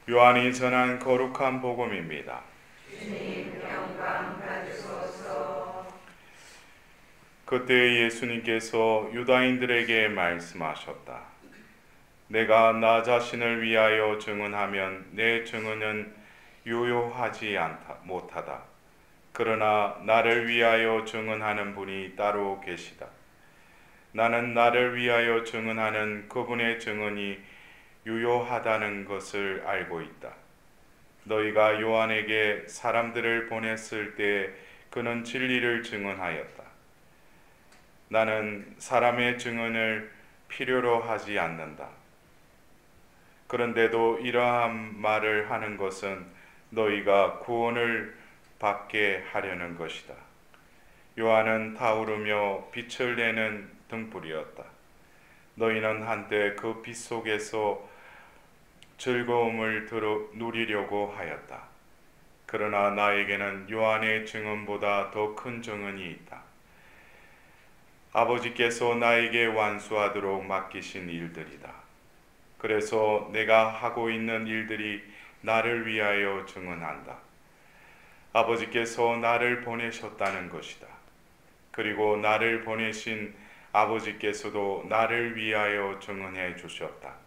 요한이 전한 거룩한 복음입니다. 주님 영광 받으소서. 그때 예수님께서 유다인들에게 말씀하셨다. 내가 나 자신을 위하여 증언하면 내 증언은 유효하지 못하다. 그러나 나를 위하여 증언하는 분이 따로 계시다. 나는 나를 위하여 증언하는 그분의 증언이 유효하다는 것을 알고 있다. 너희가 요한에게 사람들을 보냈을 때 그는 진리를 증언하였다. 나는 사람의 증언을 필요로 하지 않는다. 그런데도 이러한 말을 하는 것은 너희가 구원을 받게 하려는 것이다. 요한은 타오르며 빛을 내는 등불이었다. 너희는 한때 그 빛 속에서 즐거움을 누리려고 하였다. 그러나 나에게는 요한의 증언보다 더 큰 증언이 있다. 아버지께서 나에게 완수하도록 맡기신 일들이다. 그래서 내가 하고 있는 일들이 나를 위하여 증언한다. 아버지께서 나를 보내셨다는 것이다. 그리고 나를 보내신 아버지께서도 나를 위하여 증언해 주셨다.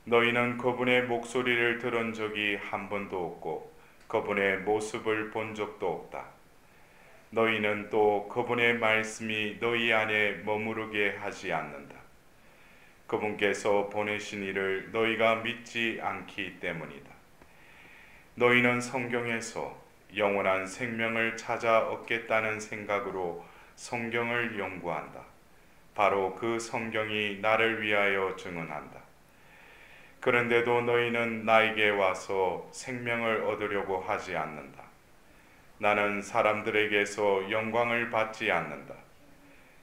너희는 그분의 목소리를 들은 적이 한 번도 없고 그분의 모습을 본 적도 없다. 너희는 또 그분의 말씀이 너희 안에 머무르게 하지 않는다. 그분께서 보내신 이를 너희가 믿지 않기 때문이다. 너희는 성경에서 영원한 생명을 찾아 얻겠다는 생각으로 성경을 연구한다. 바로 그 성경이 나를 위하여 증언한다. 그런데도 너희는 나에게 와서 생명을 얻으려고 하지 않는다. 나는 사람들에게서 영광을 받지 않는다.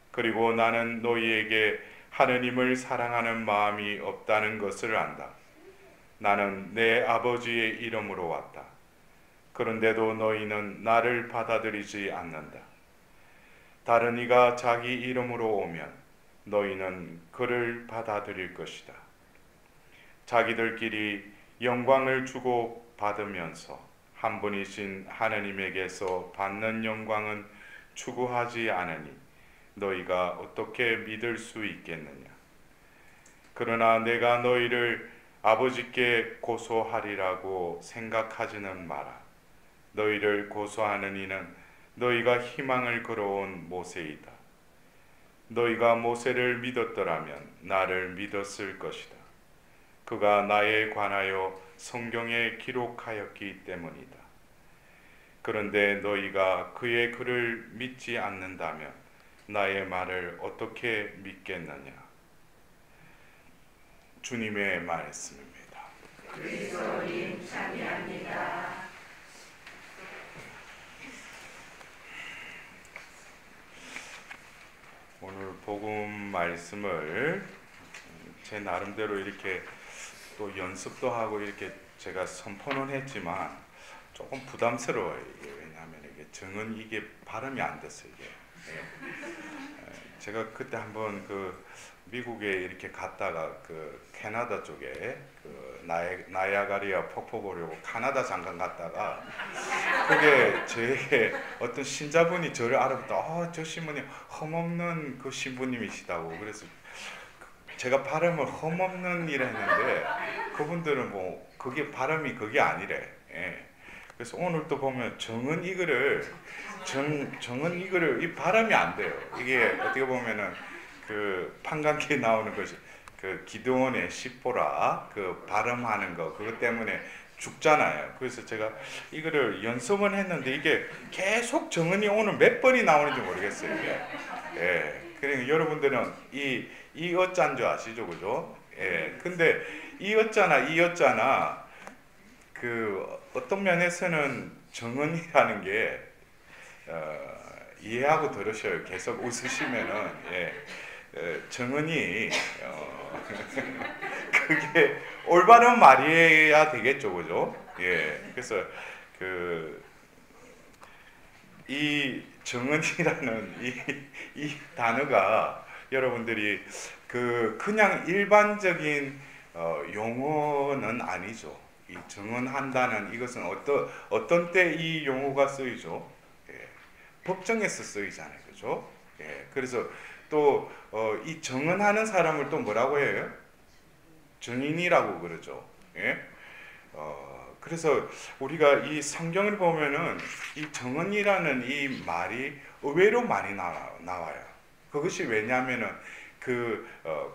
그리고 나는 너희에게 하느님을 사랑하는 마음이 없다는 것을 안다. 나는 내 아버지의 이름으로 왔다. 그런데도 너희는 나를 받아들이지 않는다. 다른 이가 자기 이름으로 오면 너희는 그를 받아들일 것이다. 자기들끼리 영광을 주고 받으면서 한 분이신 하느님에게서 받는 영광은 추구하지 않으니 너희가 어떻게 믿을 수 있겠느냐. 그러나 내가 너희를 아버지께 고소하리라고 생각하지는 마라. 너희를 고소하는 이는 너희가 희망을 걸어온 모세이다. 너희가 모세를 믿었더라면 나를 믿었을 것이다. 그가 나에 관하여 성경에 기록하였기 때문이다. 그런데 너희가 그의 글을 믿지 않는다면 나의 말을 어떻게 믿겠느냐. 주님의 말씀입니다. 그리스도님 찬미합니다. 오늘 복음 말씀을 제 나름대로 이렇게 또 연습도 하고 이렇게 제가 선포는 했지만 조금 부담스러워요. 이게 왜냐하면 이게 정은 이게 발음이 안 됐어요. 이게. 제가 그때 한번 그 미국에 이렇게 갔다가 그 캐나다 쪽에 그 나야가리아 폭포 보려고 카나다 잠깐 갔다가 그게 제 어떤 신자분이 저를 알아보다 저 신부님 험없는 그 신부님이시다고. 그래서 제가 발음을 험없는 이라 했는데 그분들은 뭐 그게 발음이 그게 아니래. 예. 그래서 오늘 또 보면 정은 이거를 이 발음이 안 돼요. 이게 어떻게 보면은 그 판관기에 나오는 것이 그 기드온의 시보라 그 발음하는 거 그것 때문에 죽잖아요. 그래서 제가 이거를 연습은 했는데 이게 계속 정은이 오늘 몇 번이 나오는지 모르겠어요. 이게. 예. 그러니까 여러분들은 이 어짠 줄 아시죠, 그죠? 예. 근데 이 어짜나 그 어떤 면에서는 정은이라는 게 이해하고 들으셔요. 계속 웃으시면은 정은이 그게 올바른 말이어야 되겠죠, 그죠? 예. 그래서 이 정은이라는 이 단어가 여러분들이 그냥 일반적인 용어는 아니죠. 이 정언한다는 이것은 어떤 때 이 용어가 쓰이죠? 예, 법정에서 쓰이잖아요, 그죠? 예, 그래서 또 이 정언하는 사람을 또 뭐라고 해요? 증인이라고 그러죠. 예? 그래서 우리가 이 성경을 보면은 이 정언이라는 이 말이 의외로 많이 나와요. 그것이 왜냐하면은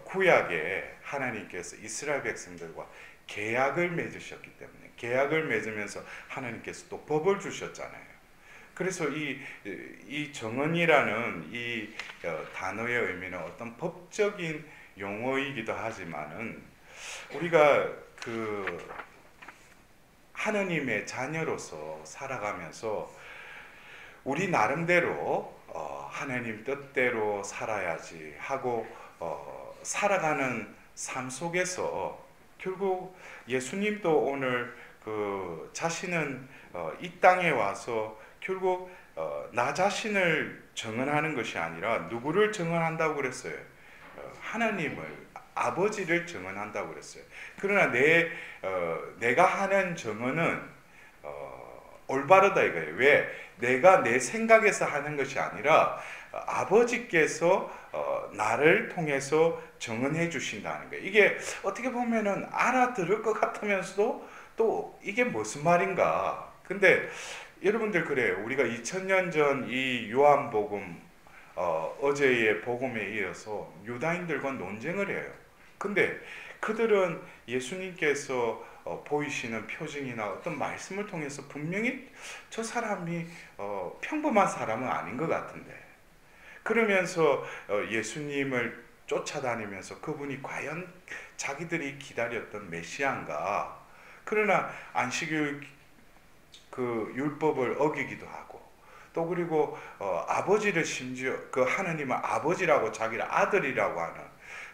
구약에 하나님께서 이스라엘 백성들과 계약을 맺으셨기 때문에, 계약을 맺으면서 하나님께서 또 법을 주셨잖아요. 그래서 이 정언이라는 이 단어의 의미는 어떤 법적인 용어이기도 하지만은 우리가 하느님의 자녀로서 살아가면서 우리 나름대로 하나님 뜻대로 살아야지 하고 살아가는 삶 속에서 결국 예수님도 오늘 자신은 이 땅에 와서 결국 나 자신을 증언하는 것이 아니라 누구를 증언한다고 그랬어요? 하나님을, 아버지를 증언한다고 그랬어요. 그러나 내가 하는 증언은 올바르다 이거예요. 왜? 내가 내 생각에서 하는 것이 아니라 아버지께서 나를 통해서 증언해 주신다는 거예요. 이게 어떻게 보면은 알아들을 것 같으면서도 또 이게 무슨 말인가. 근데 여러분들 그래요. 우리가 2000년 전 이 요한복음 어제의 복음에 이어서 유다인들과 논쟁을 해요. 근데 그들은 예수님께서 보이시는 표징이나 어떤 말씀을 통해서 분명히 저 사람이 평범한 사람은 아닌 것 같은데, 그러면서 예수님을 쫓아다니면서 그분이 과연 자기들이 기다렸던 메시아인가, 그러나 안식일 율법을 어기기도 하고, 또 그리고 아버지를 심지어 하나님을 아버지라고 자기를 아들이라고 하는,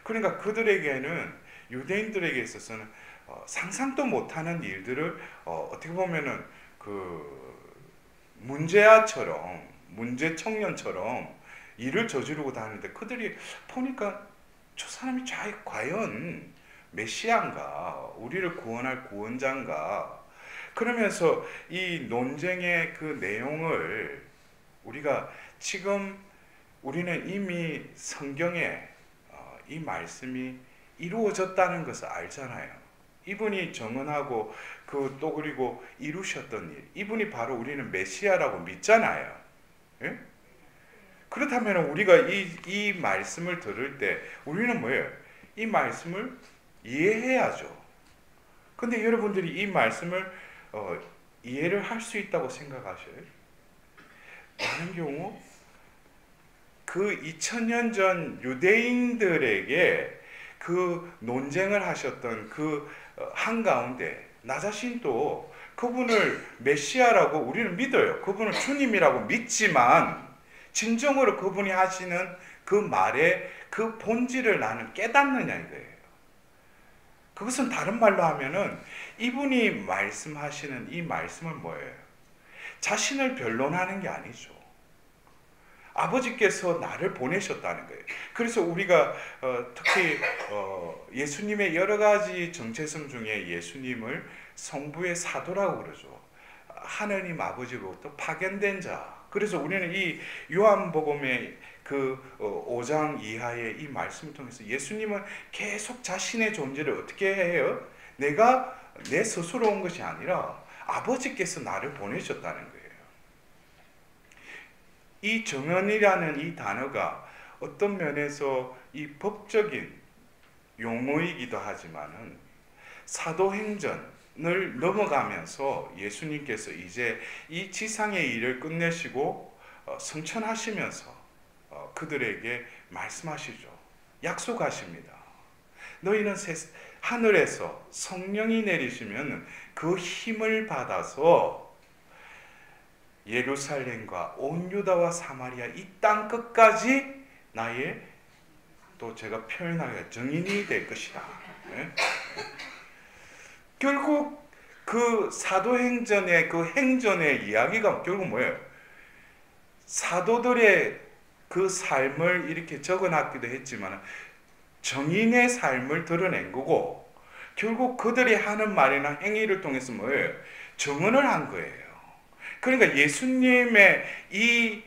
그러니까 그들에게는, 유대인들에게 있어서는 상상도 못하는 일들을 어떻게 보면은 문제아처럼, 문제 청년처럼 일을 저지르고 다니는데, 그들이 보니까 저 사람이 과연 메시아인가, 우리를 구원할 구원자인가. 그러면서 이 논쟁의 그 내용을 우리가 지금 우리는 이미 성경에 이 말씀이 이루어졌다는 것을 알잖아요. 이분이 정언하고 또 그리고 이루셨던 일, 이분이 바로 우리는 메시아라고 믿잖아요. 예? 그렇다면 우리가 이 말씀을 들을 때 우리는 뭐예요? 이 말씀을 이해해야죠. 근데 여러분들이 이 말씀을 이해를 할 수 있다고 생각하셔요? 많은 경우 2000년 전 유대인들에게 논쟁을 하셨던 한가운데 나 자신도 그분을 메시아라고 우리는 믿어요. 그분을 주님이라고 믿지만 진정으로 그분이 하시는 그 말의 그 본질을 나는 깨닫느냐 이거예요. 그것은 다른 말로 하면은 이분이 말씀하시는 이 말씀은 뭐예요? 자신을 변론하는 게 아니죠. 아버지께서 나를 보내셨다는 거예요. 그래서 우리가 특히 예수님의 여러 가지 정체성 중에 예수님을 성부의 사도라고 그러죠. 하느님 아버지로부터 파견된 자. 그래서 우리는 이 요한복음의 5장 이하의 이 말씀을 통해서 예수님은 계속 자신의 존재를 어떻게 해요? 내가 내 스스로 온 것이 아니라 아버지께서 나를 보내셨다는 거예요. 이 정언이라는 이 단어가 어떤 면에서 이 법적인 용어이기도 하지만은 사도행전을 넘어가면서 예수님께서 이제 이 지상의 일을 끝내시고 승천하시면서 그들에게 말씀하시죠. 약속하십니다. 너희는 하늘에서 성령이 내리시면 그 힘을 받아서 예루살렘과 온 유다와 사마리아 이 땅 끝까지 나의, 또 제가 표현하기가 정인이 될 것이다. 네? 결국 사도행전의 행전의 이야기가 결국 뭐예요? 사도들의 삶을 이렇게 적어놨기도 했지만 정인의 삶을 드러낸 거고, 결국 그들이 하는 말이나 행위를 통해서 뭐예요? 정언을 한 거예요. 그러니까 예수님의 이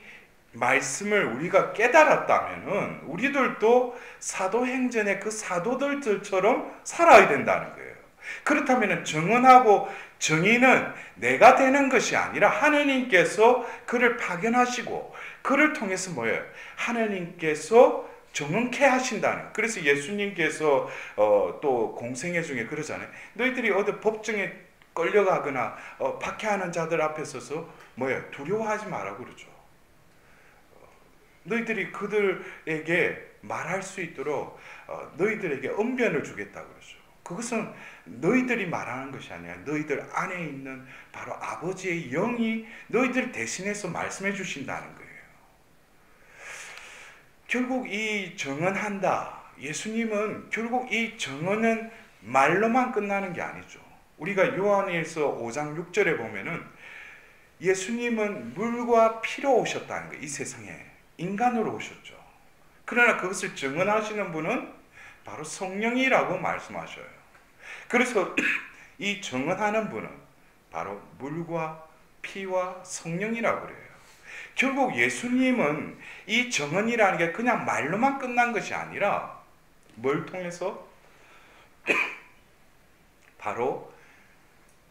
말씀을 우리가 깨달았다면은 우리들도 사도행전의 그 사도들처럼 살아야 된다는 거예요. 그렇다면 정언하고 정의는 내가 되는 것이 아니라 하느님께서 그를 파견하시고 그를 통해서 뭐예요? 하느님께서 정언케 하신다는. 그래서 예수님께서 또 공생애 중에 그러잖아요. 너희들이 어디 법정에 끌려가거나 박해하는 자들 앞에 서서 뭐예요? 두려워하지 마라 그러죠. 너희들이 그들에게 말할 수 있도록 너희들에게 언변을 주겠다 그러죠. 그것은 너희들이 말하는 것이 아니라 너희들 안에 있는 바로 아버지의 영이 너희들 대신해서 말씀해 주신다는 거예요. 결국 이 정언한다. 예수님은 결국 이 정언은 말로만 끝나는 게 아니죠. 우리가 요한일서 5장 6절에 보면은 예수님은 물과 피로 오셨다는 거예요. 이 세상에 인간으로 오셨죠. 그러나 그것을 정언하시는 분은 바로 성령이라고 말씀하셔요. 그래서 이 정언하는 분은 바로 물과 피와 성령이라고 그래요. 결국 예수님은 이 정언이라는 게 그냥 말로만 끝난 것이 아니라 뭘 통해서? 바로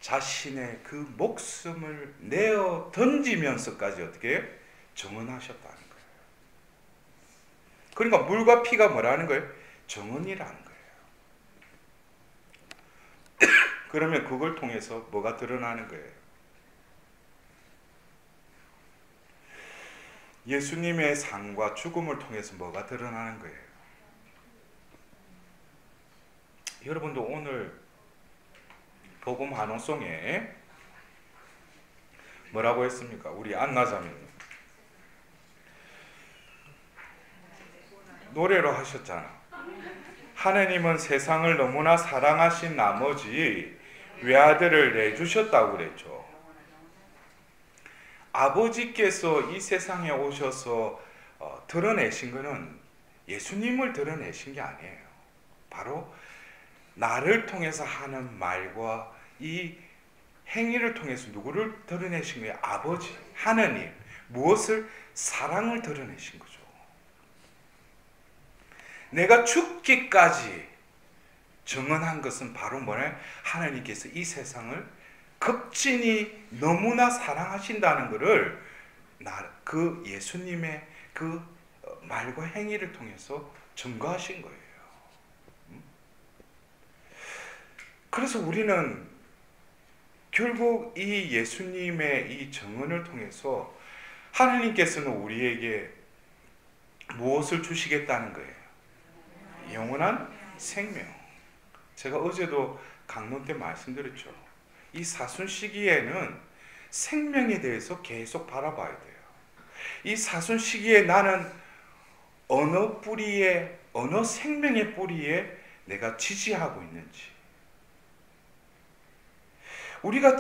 자신의 그 목숨을 내어 던지면서까지 어떻게 해요? 정언하셨다는 거예요. 그러니까 물과 피가 뭐라는 거예요? 정언이라는 거예요. 그러면 그걸 통해서 뭐가 드러나는 거예요? 예수님의 삶과 죽음을 통해서 뭐가 드러나는 거예요? 여러분도 오늘 복음 환호송에 뭐라고 했습니까? 우리 안나자매님 노래로 하셨잖아. 하느님은 세상을 너무나 사랑하신 나머지 외아들을 내주셨다고 그랬죠. 아버지께서 이 세상에 오셔서 드러내신 것은 예수님을 드러내신 게 아니에요. 바로 나를 통해서 하는 말과 이 행위를 통해서 누구를 드러내신 거예요? 아버지, 하느님. 무엇을? 사랑을 드러내신 거죠. 내가 죽기까지 정언한 것은 바로 뭐냐? 하나님께서 이 세상을 극진히 너무나 사랑하신다는 것을 그 예수님의 그 말과 행위를 통해서 증거하신 거예요. 그래서 우리는 결국 이 예수님의 이 정언을 통해서 하나님께서는 우리에게 무엇을 주시겠다는 거예요? 영원한 생명. 제가 어제도 강론 때 말씀드렸죠. 이 사순 시기에는 생명에 대해서 계속 바라봐야 돼요. 이 사순 시기에 나는 어느 뿌리에, 어느 생명의 뿌리에 내가 지지하고 있는지. 우리가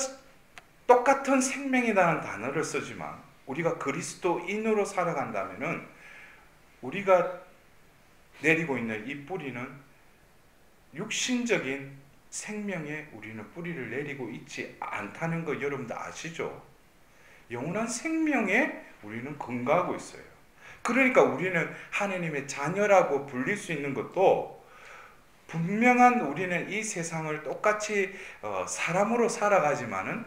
똑같은 생명이라는 단어를 쓰지만 우리가 그리스도인으로 살아간다면은 우리가 내리고 있는 이 뿌리는 육신적인 생명에 우리는 뿌리를 내리고 있지 않다는 거 여러분들 아시죠? 영원한 생명에 우리는 건강하고 있어요. 그러니까 우리는 하나님의 자녀라고 불릴 수 있는 것도 분명한 우리는 이 세상을 똑같이 사람으로 살아가지만은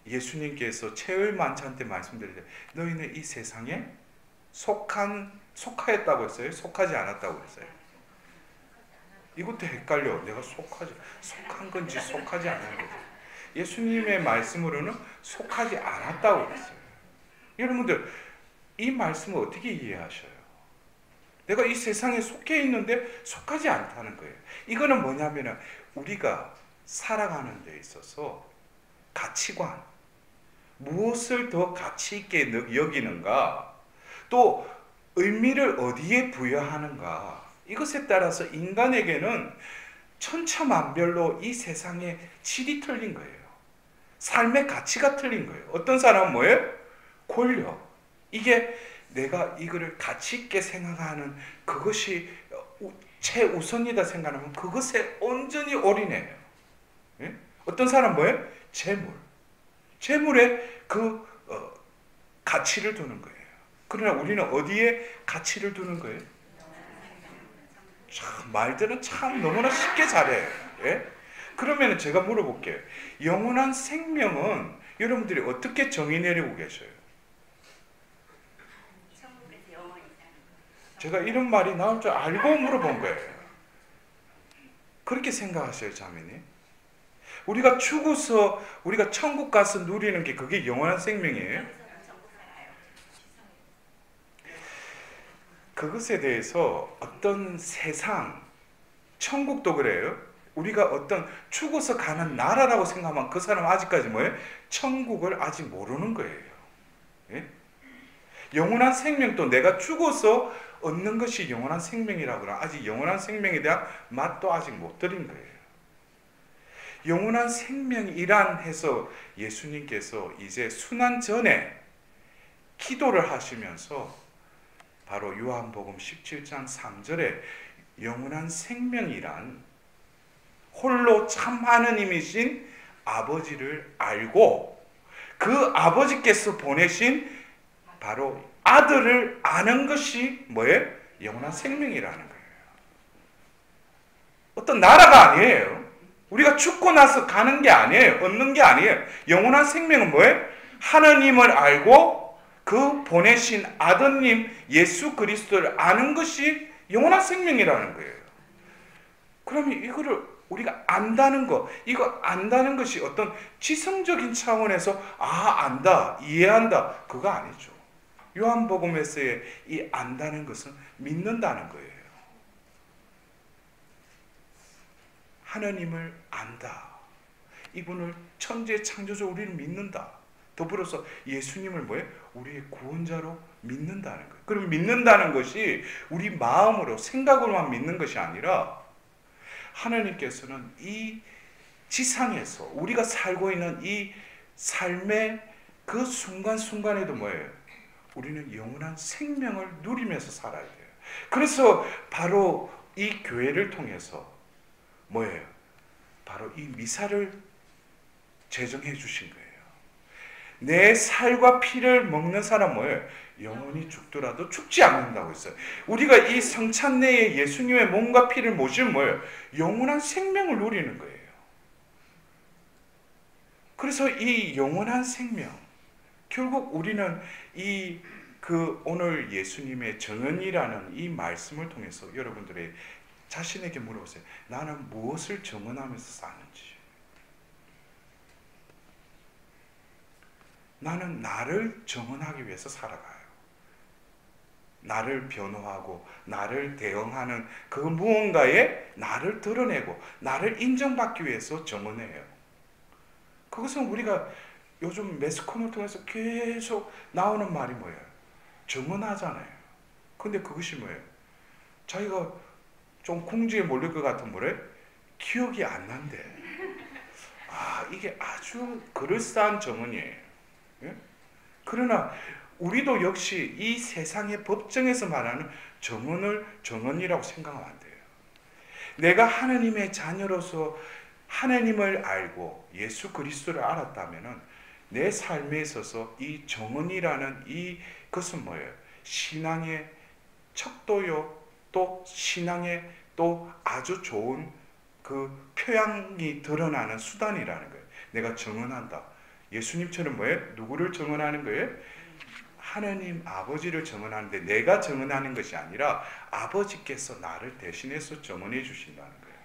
예수님께서 최후의 만찬 때 말씀드릴 때 너희는 이 세상에 속하였다고 했어요? 속하지 않았다고 했어요? 이것도 헷갈려. 내가 속한 건지 속하지 않은 건지. 예수님의 말씀으로는 속하지 않았다고 했어요. 여러분들 이 말씀을 어떻게 이해하셔요? 내가 이 세상에 속해 있는데 속하지 않다는 거예요. 이거는 뭐냐면 우리가 살아가는 데 있어서 가치관, 무엇을 더 가치 있게 여기는가, 또 의미를 어디에 부여하는가, 이것에 따라서 인간에게는 천차만별로 이 세상의 질이 틀린 거예요. 삶의 가치가 틀린 거예요. 어떤 사람은 뭐예요? 권력. 이게 내가 이거를 가치 있게 생각하는 그것이 최우선이다 생각하면 그것에 온전히 올인해요. 예? 어떤 사람 뭐예요? 재물에 그 가치를 두는 거예요. 그러나 우리는 어디에 가치를 두는 거예요? 참, 말들은 참 너무나 쉽게 잘해요. 예? 그러면 제가 물어볼게요. 영원한 생명은 여러분들이 어떻게 정의 내리고 계셔요? 제가 이런 말이 나올 줄 알고 물어본 거예요. 그렇게 생각하셔요, 자매님? 우리가 죽어서 우리가 천국 가서 누리는 게 그게 영원한 생명이에요? 그것에 대해서 어떤 세상, 천국도 그래요. 우리가 어떤 죽어서 가는 나라라고 생각하면 그 사람은 아직까지 뭐예요? 천국을 아직 모르는 거예요. 예? 영원한 생명도 내가 죽어서 얻는 것이 영원한 생명이라거나 아직 영원한 생명에 대한 맛도 아직 못 들인 거예요. 영원한 생명이란 해서 예수님께서 이제 순환 전에 기도를 하시면서 바로 요한복음 17장 3절에 영원한 생명이란 홀로 참 하느님이신 아버지를 알고 그 아버지께서 보내신 바로 아들을 아는 것이 뭐예요? 영원한 생명이라는 거예요. 어떤 나라가 아니에요. 우리가 죽고 나서 가는 게 아니에요. 얻는 게 아니에요. 영원한 생명은 뭐예요? 하나님을 알고 그 보내신 아드님 예수 그리스도를 아는 것이 영원한 생명이라는 거예요. 그러면 이거를 우리가 안다는 거, 이거 안다는 것이 어떤 지성적인 차원에서 안다, 이해한다, 그거 아니죠. 요한복음에서의 이 안다는 것은 믿는다는 거예요. 하나님을 안다. 이분을 천재 창조주 우리는 믿는다. 더불어서 예수님을 뭐예요? 우리의 구원자로 믿는다는 거예요. 그럼 믿는다는 것이 우리 마음으로 생각으로만 믿는 것이 아니라 하나님께서는 이 지상에서 우리가 살고 있는 이 삶의 그 순간순간에도 뭐예요? 우리는 영원한 생명을 누리면서 살아야 돼요. 그래서 바로 이 교회를 통해서 뭐예요? 바로 이 미사를 제정해 주신 거예요. 내 살과 피를 먹는 사람 뭐예요? 영원히 죽더라도 죽지 않는다고 했어요. 우리가 이 성찬 내에 예수님의 몸과 피를 모시면 뭐예요? 영원한 생명을 누리는 거예요. 그래서 이 영원한 생명, 결국 우리는 오늘 예수님의 정언이라는 이 말씀을 통해서 여러분들의 자신에게 물어보세요. 나는 무엇을 정언하면서 사는지. 나는 나를 정언하기 위해서 살아가요. 나를 변호하고 나를 대응하는 그 무언가에 나를 드러내고 나를 인정받기 위해서 정언해요. 그것은 우리가 요즘 매스컴을 통해서 계속 나오는 말이 뭐예요? 정언하잖아요. 근데 그것이 뭐예요? 자기가 좀 궁지에 몰릴 것 같은 뭐래? 기억이 안 난대. 이게 아주 그럴싸한 정언이에요. 예? 그러나 우리도 역시 이 세상의 법정에서 말하는 정언을 정언이라고 생각하면 안 돼요. 내가 하나님의 자녀로서 하나님을 알고 예수 그리스도를 알았다면은 내 삶에 있어서 이 정언이라는 이것은 뭐예요? 신앙의 척도요, 또 신앙의 또 아주 좋은 그 표양이 드러나는 수단이라는 거예요. 내가 정언한다. 예수님처럼 뭐예요? 누구를 정언하는 거예요? 하나님 아버지를 정언하는데 내가 정언하는 것이 아니라 아버지께서 나를 대신해서 정언해 주신다는 거예요.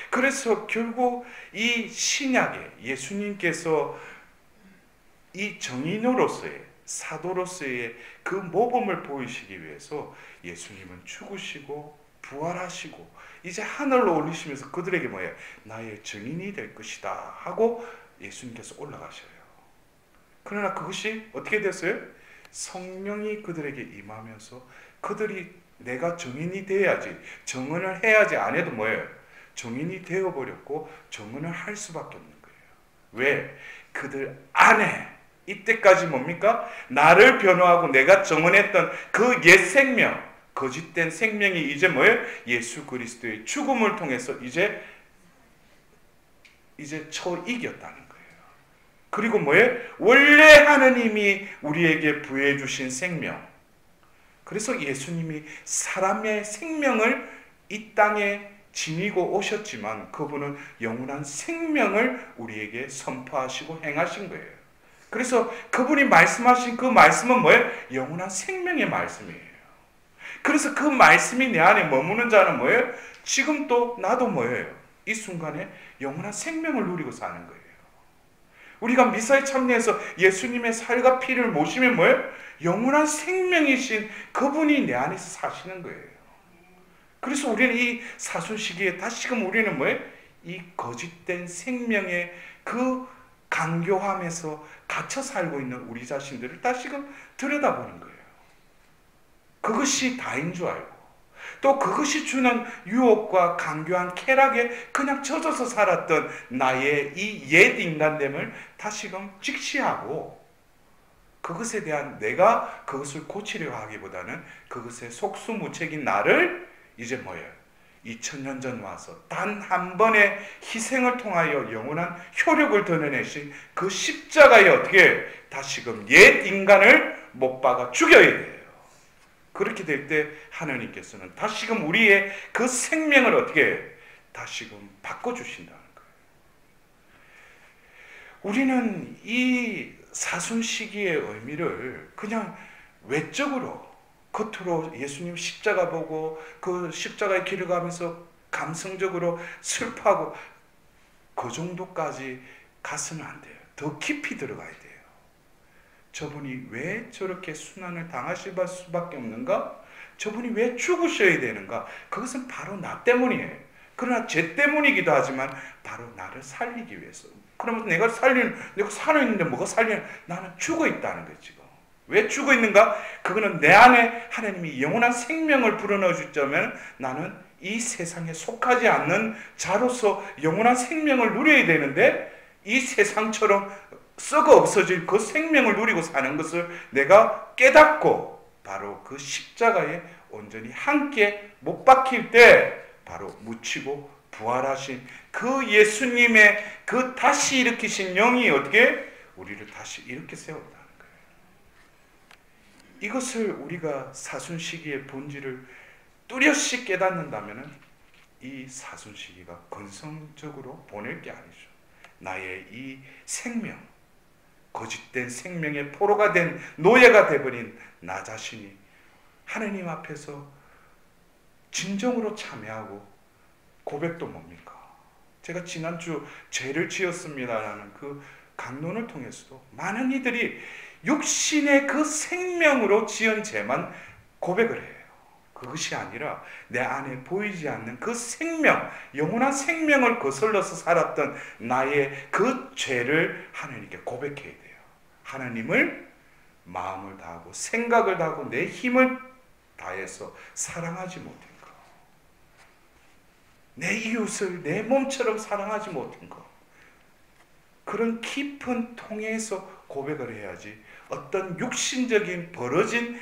그래서 결국 이 신약에 예수님께서 이 정인으로서의 사도로서의 그 모범을 보이시기 위해서 예수님은 죽으시고 부활하시고 이제 하늘로 올리시면서 그들에게 뭐예요? 나의 증인이 될 것이다 하고 예수님께서 올라가셔요. 그러나 그것이 어떻게 됐어요? 성령이 그들에게 임하면서 그들이 내가 정인이 돼야지, 정언을 해야지 안 해도 뭐예요? 정인이 되어버렸고 정언을 할 수밖에 없는 거예요. 왜? 그들 안에 이때까지 뭡니까? 나를 변호하고 내가 정언했던 그 옛 생명, 그 거짓된 생명이 이제 뭐예요? 예수 그리스도의 죽음을 통해서 이제 이겼다는 거예요. 그리고 뭐예요? 원래 하느님이 우리에게 부여해 주신 생명. 그래서 예수님이 사람의 생명을 이 땅에 지니고 오셨지만 그분은 영원한 생명을 우리에게 선포하시고 행하신 거예요. 그래서 그분이 말씀하신 그 말씀은 뭐예요? 영원한 생명의 말씀이에요. 그래서 그 말씀이 내 안에 머무는 자는 뭐예요? 지금 또 나도 뭐예요? 이 순간에 영원한 생명을 누리고 사는 거예요. 우리가 미사에 참여해서 예수님의 살과 피를 모시면 뭐예요? 영원한 생명이신 그분이 내 안에서 사시는 거예요. 그래서 우리는 이 사순 시기에 다시금 우리는 뭐예요? 이 거짓된 생명의 그 강교함에서 갇혀 살고 있는 우리 자신들을 다시금 들여다보는 거예요. 그것이 다인 줄 알고 또 그것이 주는 유혹과 강교한 쾌락에 그냥 젖어서 살았던 나의 이 옛 인간됨을 다시금 직시하고 그것에 대한 내가 그것을 고치려 하기보다는 그것에 속수무책인 나를 이제 뭐예요? 2000년 전 와서 단 한 번의 희생을 통하여 영원한 효력을 드러내신 그 십자가에 어떻게 다시금 옛 인간을 못 박아 죽여야 돼요. 그렇게 될 때 하나님께서는 다시금 우리의 그 생명을 어떻게 다시금 바꿔주신다는 거예요. 우리는 이 사순 시기의 의미를 그냥 외적으로 겉으로 예수님 십자가 보고 그 십자가의 길을 가면서 감성적으로 슬퍼하고 그 정도까지 가서는 안 돼요. 더 깊이 들어가야 돼요. 저분이 왜 저렇게 순환을 당하실 수밖에 없는가? 저분이 왜 죽으셔야 되는가? 그것은 바로 나 때문이에요. 그러나 죄 때문이기도 하지만 바로 나를 살리기 위해서. 그러면 내가 살아있는데 뭐가 살리는? 나는 죽어 있다는 거지 지금. 왜 죽어 있는가? 그거는 내 안에 하나님이 영원한 생명을 불어넣어 주자면 나는 이 세상에 속하지 않는 자로서 영원한 생명을 누려야 되는데 이 세상처럼 썩어 없어질 그 생명을 누리고 사는 것을 내가 깨닫고 바로 그 십자가에 온전히 함께 못 박힐 때 바로 묻히고 부활하신 그 예수님의 그 다시 일으키신 영이 어떻게 우리를 다시 일으켜 세운다는 거예요. 이것을 우리가 사순 시기의 본질을 뚜렷이 깨닫는다면 이 사순 시기가 건성적으로 보낼 게 아니죠. 나의 이 생명, 거짓된 생명의 포로가 된 노예가 되어버린 나 자신이 하나님 앞에서 진정으로 참여하고 고백도 뭡니까? 제가 지난주 죄를 지었습니다라는 그 강론을 통해서도 많은 이들이 육신의 그 생명으로 지은 죄만 고백을 해요. 그것이 아니라 내 안에 보이지 않는 그 생명, 영원한 생명을 거슬러서 살았던 나의 그 죄를 하나님께 고백해야 돼요. 하나님을 마음을 다하고 생각을 다하고 내 힘을 다해서 사랑하지 못한 것, 내 이웃을 내 몸처럼 사랑하지 못한 것, 그런 깊은 통해서 고백을 해야지 어떤 육신적인 벌어진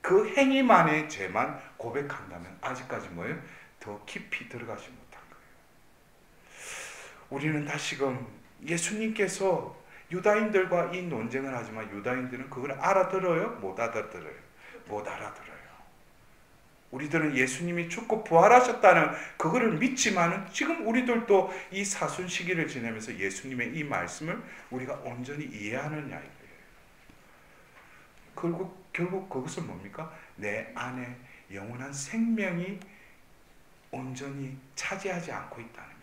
그 행위만의 죄만 고백한다면 아직까지 뭐예요? 더 깊이 들어가지 못한 거예요. 우리는 다시금 예수님께서 유다인들과 이 논쟁을 하지만 유다인들은 그걸 알아들어요? 못 알아들어요? 못 알아들어요. 우리들은 예수님이 죽고 부활하셨다는 그거를 믿지만은 지금 우리들도 이 사순 시기를 지내면서 예수님의 이 말씀을 우리가 온전히 이해하느냐 이거예요. 결국 그것은 뭡니까? 내 안에 영원한 생명이 온전히 차지하지 않고 있다는 거예요.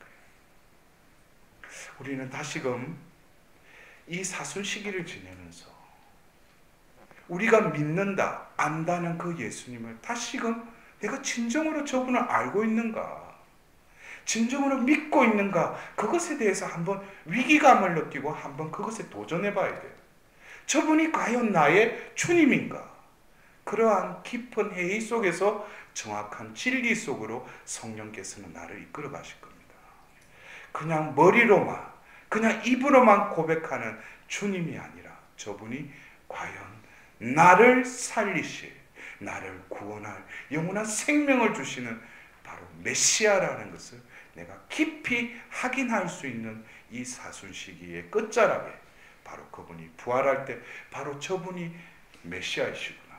우리는 다시금 이 사순 시기를 지내면서 우리가 믿는다, 안다는 그 예수님을 다시금 내가 진정으로 저분을 알고 있는가? 진정으로 믿고 있는가? 그것에 대해서 한번 위기감을 느끼고 한번 그것에 도전해 봐야 돼요. 저분이 과연 나의 주님인가? 그러한 깊은 회의 속에서 정확한 진리 속으로 성령께서는 나를 이끌어 가실 겁니다. 그냥 머리로만, 그냥 입으로만 고백하는 주님이 아니라 저분이 과연 나를 살리실, 나를 구원할 영원한 생명을 주시는 바로 메시아라는 것을 내가 깊이 확인할 수 있는 이 사순시기의 끝자락에 바로 그분이 부활할 때 바로 저분이 메시아이시구나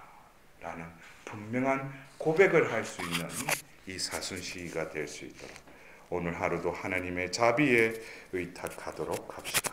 라는 분명한 고백을 할 수 있는 이 사순시기가 될 수 있도록 오늘 하루도 하나님의 자비에 의탁하도록 합시다.